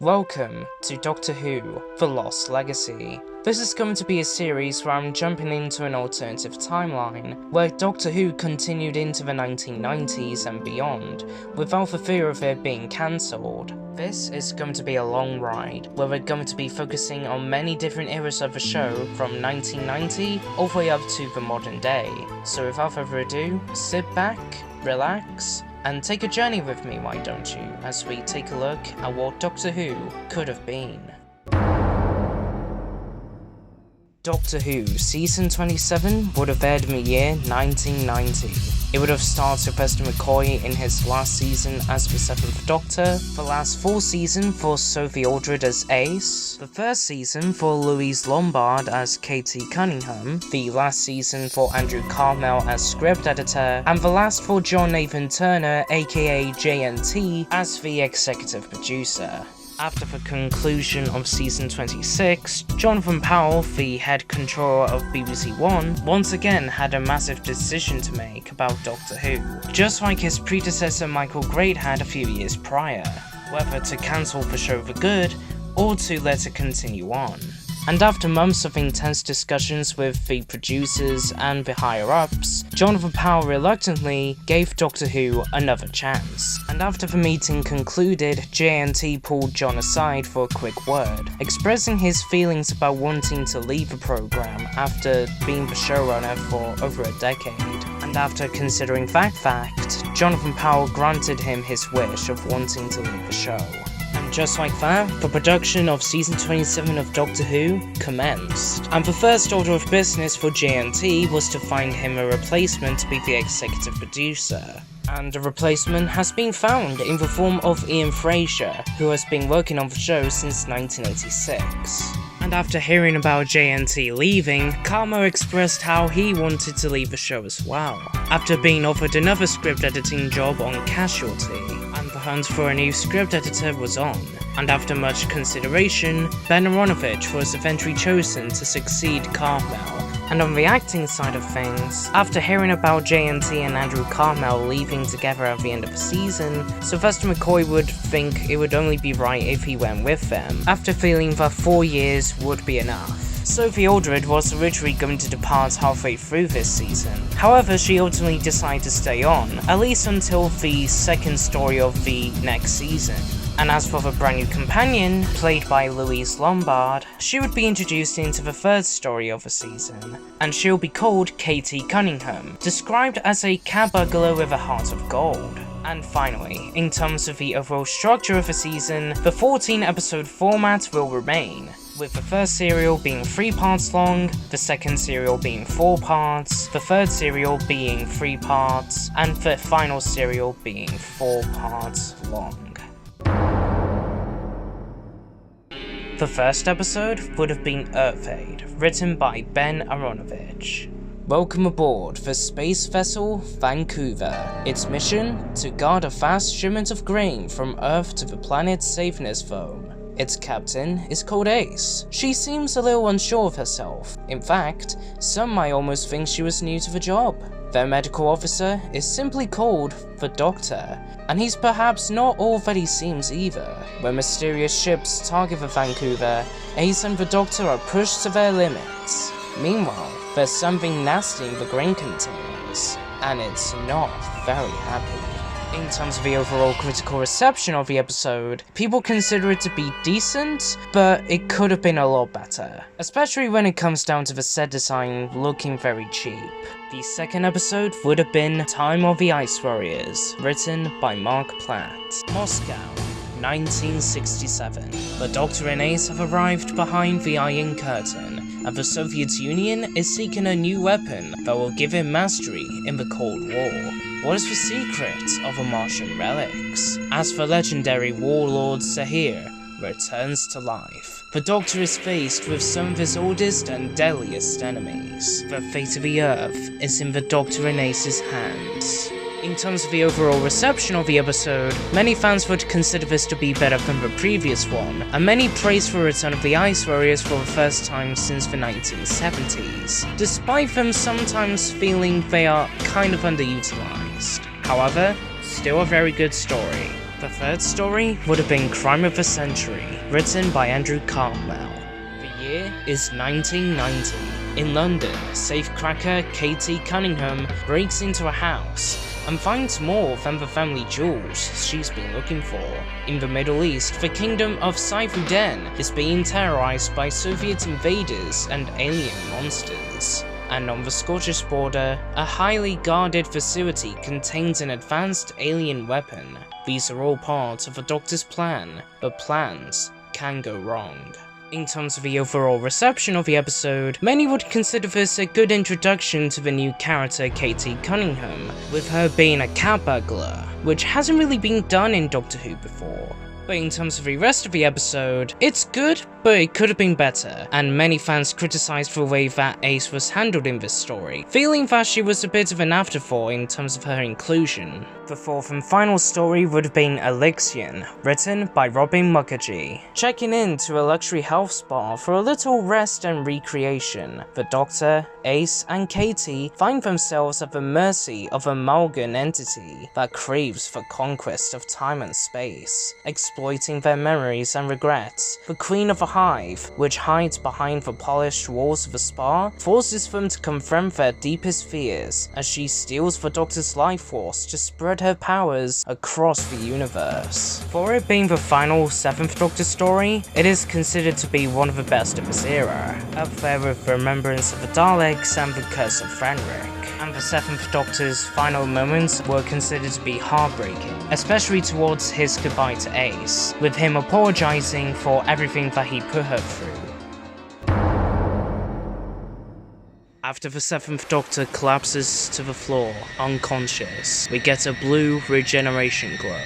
Welcome to Doctor Who: The Lost Legacy. This is going to be a series where I'm jumping into an alternative timeline, where Doctor Who continued into the 1990s and beyond, without the fear of it being cancelled. This is going to be a long ride, where we're going to be focusing on many different eras of the show, from 1990 all the way up to the modern day. So without further ado, sit back, relax, and take a journey with me, why don't you, as we take a look at what Doctor Who could have been. Doctor Who Season 27 would have aired in the year 1990. It would have starred Sylvester McCoy in his last season as the 7th Doctor, the last full season for Sophie Aldred as Ayres, the first season for Louise Lombard as Katie Cunningham, the last season for Andrew Carmel as script editor, and the last for John Nathan Turner aka JNT as the executive producer. After the conclusion of Season 26, Jonathan Powell, the head controller of BBC One, once again had a massive decision to make about Doctor Who, just like his predecessor Michael Grade had a few years prior, whether to cancel the show for good, or to let it continue on. And after months of intense discussions with the producers and the higher-ups, Jonathan Powell reluctantly gave Doctor Who another chance. And after the meeting concluded, JNT pulled John aside for a quick word, expressing his feelings about wanting to leave the program after being the showrunner for over a decade. And after considering that fact, Jonathan Powell granted him his wish of wanting to leave the show. And just like that, the production of Season 27 of Doctor Who commenced. And the first order of business for JNT was to find him a replacement to be the executive producer. And a replacement has been found in the form of Ian Fraser, who has been working on the show since 1986. And after hearing about JNT leaving, Carmo expressed how he wanted to leave the show as well, after being offered another script editing job on Casualty, and the hunt for a new script editor was on. And after much consideration, Ben Aronovich was eventually chosen to succeed Carmel. And on the acting side of things, after hearing about JNT and Andrew Carmel leaving together at the end of the season, Sylvester McCoy would think it would only be right if he went with them, after feeling that 4 years would be enough. Sophie Aldred was originally going to depart halfway through this season, however she ultimately decided to stay on, at least until the second story of the next season. And as for the brand new companion, played by Louise Lombard, she would be introduced into the third story of the season, and she'll be called Katie Cunningham, described as a cat burglar with a heart of gold. And finally, in terms of the overall structure of the season, the 14-episode format will remain, with the first serial being 3 parts long, the second serial being 4 parts, the third serial being 3 parts, and the final serial being 4 parts long. The first episode would have been Earthaid, written by Ben Aronovich. Welcome aboard the space vessel Vancouver. Its mission? To guard a fast shipment of grain from Earth to the planet's safeness foam. Its captain is called Ace. She seems a little unsure of herself. In fact, some might almost think she was new to the job. Their medical officer is simply called the Doctor, and he's perhaps not all that he seems either. When mysterious ships target the Vancouver, Ace and the Doctor are pushed to their limits. Meanwhile, there's something nasty in the grain containers, and it's not very happy. In terms of the overall critical reception of the episode, people consider it to be decent, but it could have been a lot better, especially when it comes down to the set design looking very cheap. The second episode would have been Time of the Ice Warriors, written by Mark Platt. Moscow, 1967. The Doctor and Ace have arrived behind the Iron Curtain, and the Soviet Union is seeking a new weapon that will give it mastery in the Cold War. What is the secret of the Martian relics? As the legendary warlord Sahir returns to life, the Doctor is faced with some of his oldest and deadliest enemies. The fate of the Earth is in the Doctor and Ace's hands. In terms of the overall reception of the episode, many fans would consider this to be better than the previous one, and many praised the return of the Ice Warriors for the first time since the 1970s, despite them sometimes feeling they are kind of underutilized. However, still a very good story. The third story would have been Crime of the Century, written by Andrew Cartmel. The year is 1990. In London, safecracker Katie Cunningham breaks into a house and finds more than the family jewels she's been looking for. In the Middle East, the kingdom of Saifuddin is being terrorized by Soviet invaders and alien monsters. And on the Scottish border, a highly guarded facility contains an advanced alien weapon. These are all part of the Doctor's plan, but plans can go wrong. In terms of the overall reception of the episode, many would consider this a good introduction to the new character Katie Cunningham, with her being a cat burglar, which hasn't really been done in Doctor Who before. But in terms of the rest of the episode, it's good, but it could have been better, and many fans criticised the way that Ayres was handled in this story, feeling that she was a bit of an afterthought in terms of her inclusion. The fourth and final story would have been Elixion, written by Robin Mukherjee. Checking into a luxury health spa for a little rest and recreation, the Doctor, Ayres, and Katie find themselves at the mercy of a Malgan entity that craves the conquest of time and space. Exploiting their memories and regrets, the Queen of the Hive, which hides behind the polished walls of the spa, forces them to confront their deepest fears as she steals the Doctor's life force to spread her powers across the universe. For it being the final 7th Doctor story, it is considered to be one of the best of this era, up there with Remembrance of the Daleks and The Curse of Fenric. And the 7th Doctor's final moments were considered to be heartbreaking, especially towards his goodbye to Ayres, with him apologizing for everything that he put her through. After the 7th Doctor collapses to the floor, unconscious, we get a blue regeneration glow,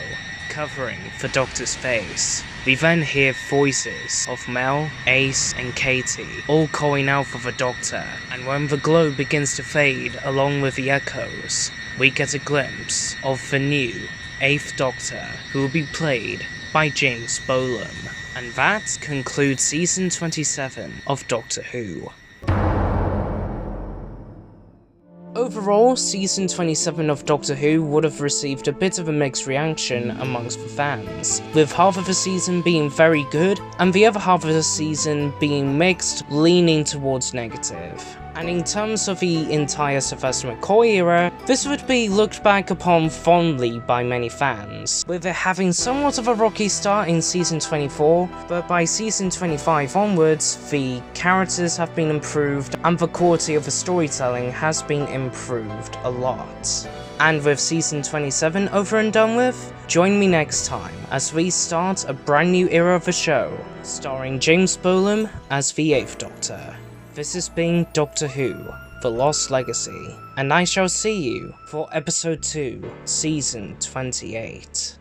covering the Doctor's face. We then hear voices of Mel, Ayres, and Katie, all calling out for the Doctor, and when the glow begins to fade along with the echoes, we get a glimpse of the new 8th Doctor, who will be played by James Bolam. And that concludes Season 27 of Doctor Who. Overall, Season 27 of Doctor Who would have received a bit of a mixed reaction amongst the fans, with half of the season being very good, and the other half of the season being mixed, leaning towards negative. And in terms of the entire Sylvester McCoy era, this would be looked back upon fondly by many fans, with it having somewhat of a rocky start in Season 24, but by Season 25 onwards, the characters have been improved and the quality of the storytelling has been improved a lot. And with Season 27 over and done with, join me next time as we start a brand new era of the show, starring James Bolam as the 8th Doctor. This has been Doctor Who, The Lost Legacy, and I shall see you for Episode 2, Season 28.